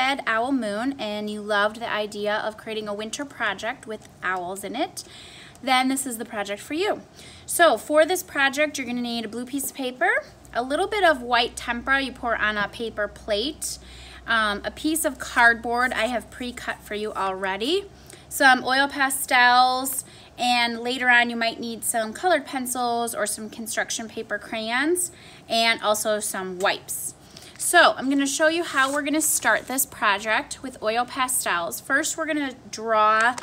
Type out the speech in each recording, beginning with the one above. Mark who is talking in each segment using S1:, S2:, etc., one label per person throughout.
S1: read Owl Moon and you loved the idea of creating a winter project with owls in it, then this is the project for you. So for this project, you're going to need a blue piece of paper, a little bit of white tempera you pour on a paper plate, a piece of cardboard I have pre-cut for you already, some oil pastels, and later on you might need some colored pencils or some construction paper crayons, and also some wipes. So I'm going to show you how we're going to start this project with oil pastels. First, we're going to draw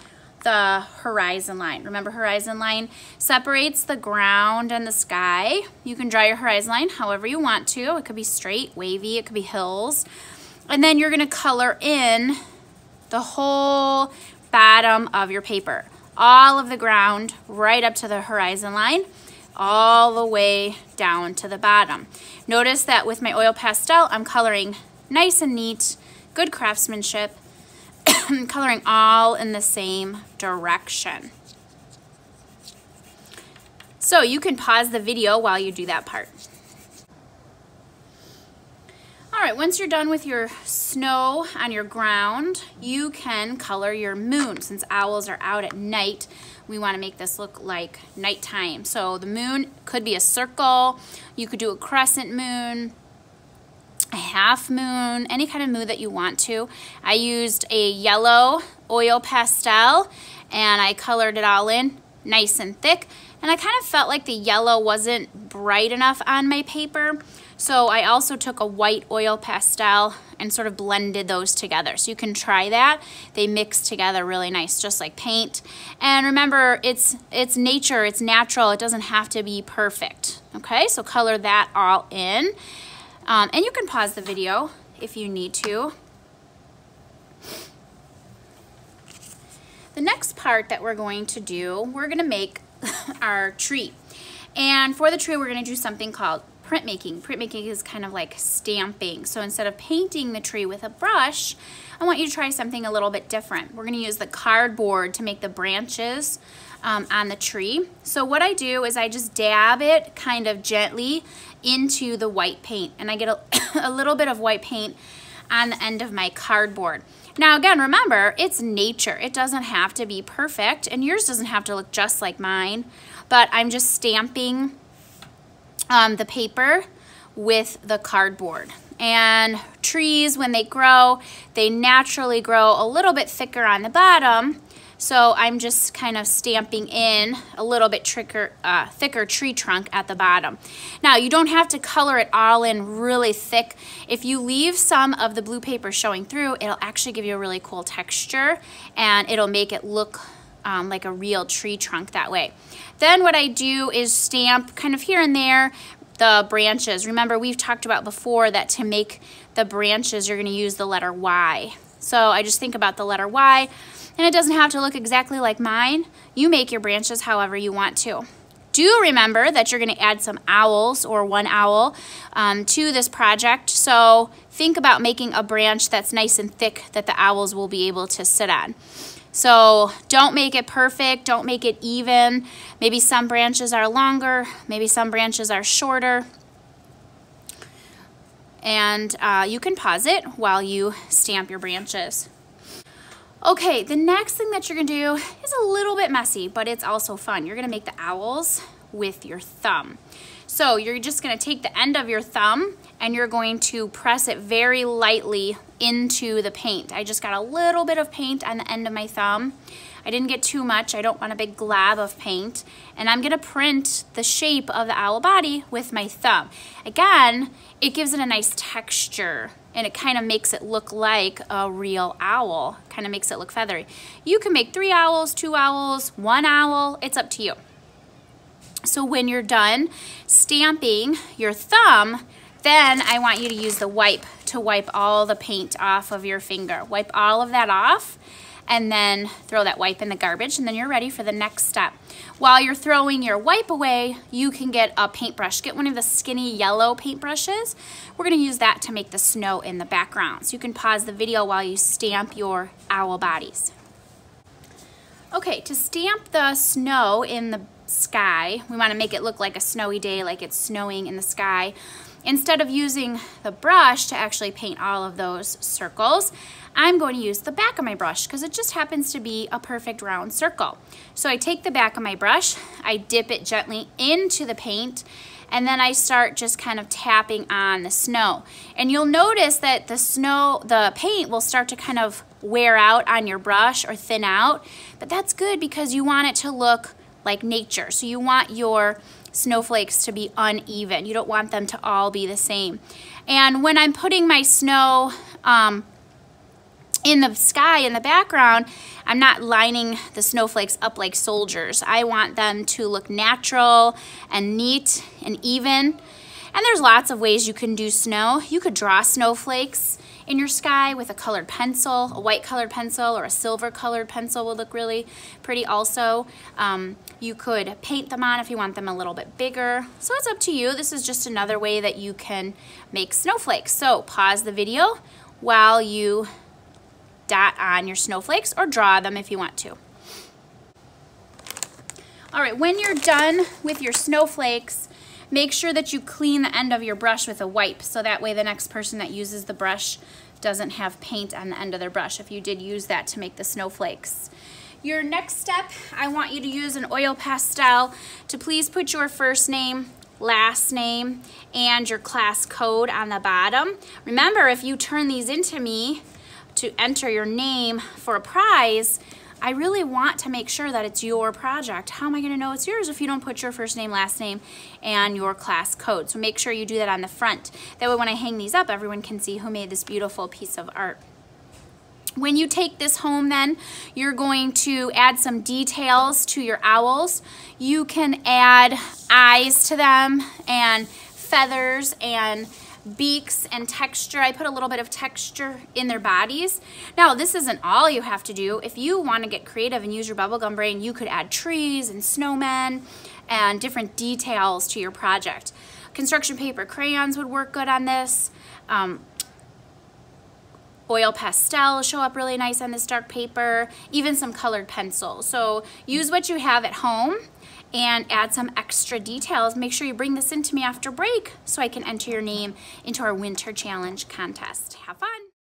S1: the horizon line. Remember, horizon line separates the ground and the sky. You can draw your horizon line however you want to. It could be straight, wavy, it could be hills. And then you're going to color in the whole bottom of your paper. All of the ground right up to the horizon line, all the way down to the bottom. Notice that with my oil pastel, I'm coloring nice and neat, good craftsmanship, coloring all in the same direction. So you can pause the video while you do that part. All right, once you're done with your snow on your ground, you can color your moon. Since owls are out at night, we want to make this look like nighttime. So the moon could be a circle, you could do a crescent moon, a half moon, any kind of moon that you want to. I used a yellow oil pastel and I colored it all in nice and thick. And I kind of felt like the yellow wasn't bright enough on my paper. So I also took a white oil pastel and sort of blended those together. So you can try that. They mix together really nice, just like paint. And remember, it's nature, it's natural. It doesn't have to be perfect. Okay, so color that all in. And you can pause the video if you need to. The next part that we're going to do, we're going to make our tree. And for the tree, we're going to do something called printmaking. Printmaking is kind of like stamping. So instead of painting the tree with a brush, I want you to try something a little bit different. We're going to use the cardboard to make the branches on the tree. So what I do is I just dab it kind of gently into the white paint, and I get a little bit of white paint on the end of my cardboard. Now again, remember, it's nature. It doesn't have to be perfect, and yours doesn't have to look just like mine, but I'm just stamping the paper with the cardboard. And trees, when they grow, they naturally grow a little bit thicker on the bottom, so I'm just kind of stamping in a little bit thicker tree trunk at the bottom. Now, you don't have to color it all in really thick. If you leave some of the blue paper showing through, it'll actually give you a really cool texture, and it'll make it look like a real tree trunk that way. Then what I do is stamp kind of here and there the branches. Remember, we've talked about before that to make the branches, you're going to use the letter Y. So I just think about the letter Y, and it doesn't have to look exactly like mine. You make your branches however you want to. Do remember that you're going to add some owls or one owl to this project. So think about making a branch that's nice and thick that the owls will be able to sit on. So don't make it perfect, don't make it even. Maybe some branches are longer, maybe some branches are shorter. And you can pause it while you stamp your branches. Okay, the next thing that you're gonna do is a little bit messy, but it's also fun. You're gonna make the owls with your thumb. So you're just gonna take the end of your thumb and you're going to press it very lightly into the paint. I just got a little bit of paint on the end of my thumb. I didn't get too much. I don't want a big glob of paint. And I'm gonna print the shape of the owl body with my thumb. Again, it gives it a nice texture and it kind of makes it look like a real owl. Kind of makes it look feathery. You can make 3 owls, 2 owls, 1 owl. It's up to you. So when you're done stamping your thumb, then I want you to use the wipe to wipe all the paint off of your finger. Wipe all of that off and then throw that wipe in the garbage, and then you're ready for the next step. While you're throwing your wipe away, you can get a paintbrush. Get one of the skinny yellow paintbrushes. We're gonna use that to make the snow in the background. So you can pause the video while you stamp your owl bodies. Okay, to stamp the snow in the sky, we wanna make it look like a snowy day, like it's snowing in the sky. instead of using the brush to actually paint all of those circles, I'm going to use the back of my brush because it just happens to be a perfect round circle. So I take the back of my brush, I dip it gently into the paint, and then I start just kind of tapping on the snow. And you'll notice that the paint will start to kind of wear out on your brush or thin out, but that's good because you want it to look like nature. So you want your snowflakes to be uneven. You don't want them to all be the same. And when I'm putting my snow in the sky in the background, I'm not lining the snowflakes up like soldiers. I want them to look natural and neat and even. And there's lots of ways you can do snow. You could draw snowflakes in your sky with a colored pencil, a white colored pencil or a silver colored pencil will look really pretty also. You could paint them on if you want them a little bit bigger. So it's up to you. This is just another way that you can make snowflakes. So pause the video while you dot on your snowflakes or draw them if you want to. All right, when you're done with your snowflakes, make sure that you clean the end of your brush with a wipe so that way the next person that uses the brush doesn't have paint on the end of their brush if you did use that to make the snowflakes. Your next step, I want you to use an oil pastel to please put your first name, last name, and your class code on the bottom. Remember, if you turn these into me to enter your name for a prize, I really want to make sure that it's your project. How am I going to know it's yours if you don't put your first name, last name, and your class code? So make sure you do that on the front. That way when I hang these up, everyone can see who made this beautiful piece of art. When you take this home then, you're going to add some details to your owls. You can add eyes to them and feathers and beaks and texture. I put a little bit of texture in their bodies. Now, this isn't all you have to do. If you want to get creative and use your bubblegum brain, you could add trees and snowmen and different details to your project. Construction paper crayons would work good on this. Oil pastel show up really nice on this dark paper, even some colored pencils. So use what you have at home and add some extra details. Make sure you bring this into me after break so I can enter your name into our winter challenge contest. Have fun.